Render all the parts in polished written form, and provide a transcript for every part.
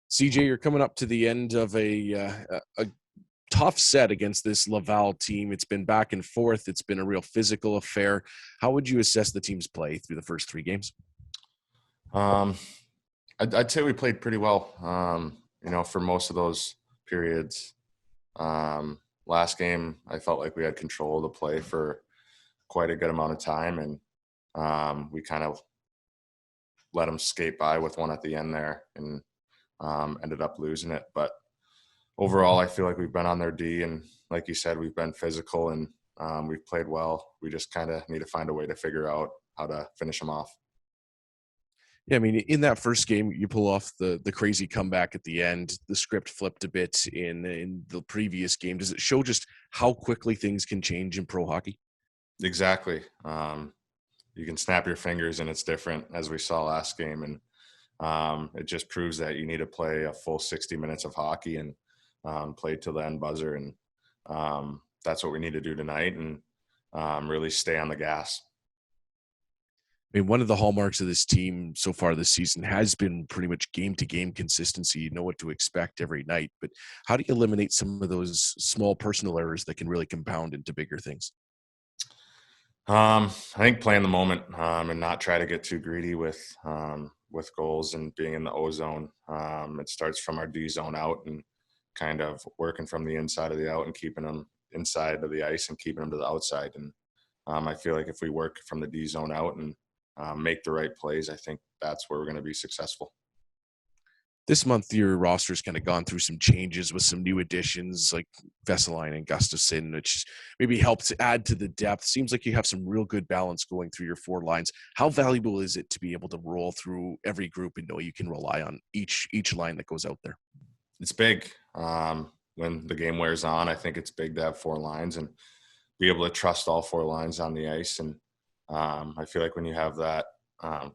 CJ, you're coming up to the end of a tough set against this Laval team. It's been back and forth. It's been a real physical affair. How would you assess the team's play through the first three games? Um, I'd say we played pretty well, for most of those periods. Last game, I felt like we had control of the play for quite a good amount of time, and we kind of let them skate by with one at the end there and ended up losing it. But overall, I feel like we've been on their D, and like you said, we've been physical and we've played well. We just kind of need to find a way to figure out how to finish them off. Yeah, I mean, in that first game, you pull off the crazy comeback at the end. The script flipped a bit in the previous game. Does it show just how quickly things can change in pro hockey? Exactly. You can snap your fingers and it's different, as we saw last game. And it just proves that you need to play a full 60 minutes of hockey and play till the end buzzer. And that's what we need to do tonight, and really stay on the gas. I mean, one of the hallmarks of this team so far this season has been pretty much game to game consistency. You know what to expect every night, but how do you eliminate some of those small personal errors that can really compound into bigger things? I think playing the moment and not try to get too greedy with goals and being in the O zone. It starts from our D zone out and kind of working from the inside of the out and keeping them inside of the ice and keeping them to the outside. And I feel like if we work from the D zone out and make the right plays, I think that's where we're going to be successful. This month, your roster's kind of gone through some changes with some new additions like Vesseline and Gustafson, which maybe helps add to the depth. Seems like you have some real good balance going through your four lines. How valuable is it to be able to roll through every group and know you can rely on each line that goes out there? It's big. When the game wears on, I think it's big to have four lines and be able to trust all four lines on the ice. And I feel like when you have that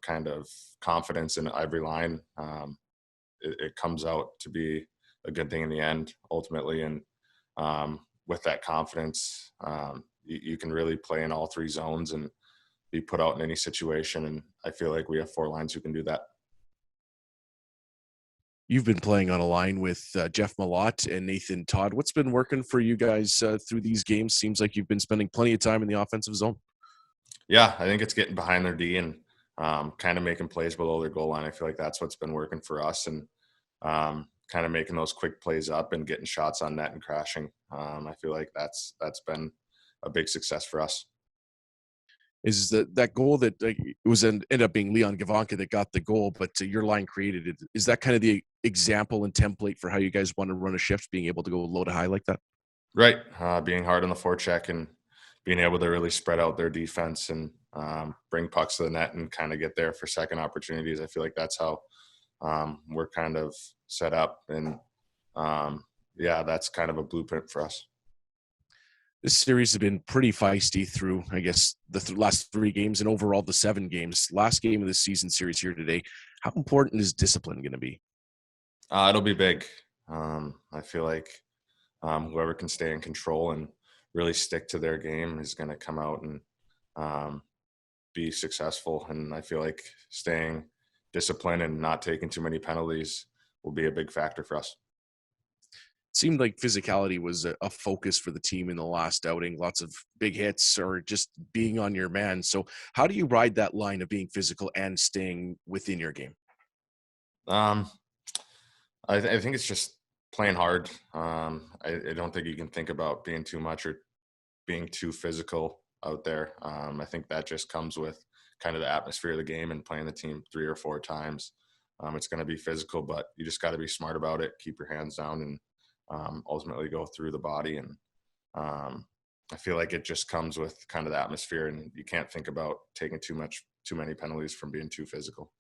kind of confidence in every line, it comes out to be a good thing in the end, ultimately. And with that confidence, you can really play in all three zones and be put out in any situation. And I feel like we have four lines who can do that. You've been playing on a line with Jeff Malott and Nathan Todd. What's been working for you guys through these games? Seems like you've been spending plenty of time in the offensive zone. Yeah, I think it's getting behind their D and kind of making plays below their goal line. I feel like that's what's been working for us, and kind of making those quick plays up and getting shots on net and crashing. I feel like that's been a big success for us. Is that goal that it was ended up being Leon Gavanka that got the goal, but your line created it. Is that kind of the example and template for how you guys want to run a shift, being able to go low to high like that? Right, being hard on the forecheck and being able to really spread out their defense and bring pucks to the net and kind of get there for second opportunities. I feel like that's how we're kind of set up, and yeah, that's kind of a blueprint for us. This series has been pretty feisty through, I guess, the last three games and overall the 7 games. Last game of the season series here today. How important is discipline going to be? It'll be big. I feel like whoever can stay in control and really stick to their game is going to come out and um, be successful. And I feel like staying disciplined and not taking too many penalties will be a big factor for us. Seemed like physicality was a focus for the team in the last outing. Lots of big hits or just being on your man. So how do you ride that line of being physical and staying within your game? Um, I think it's just playing hard. I don't think you can think about being too much or being too physical out there. I think that just comes with kind of the atmosphere of the game and playing the team 3 or 4 times. It's going to be physical, but you just got to be smart about it. Keep your hands down and ultimately go through the body. And I feel like it just comes with kind of the atmosphere, and you can't think about taking too many penalties from being too physical.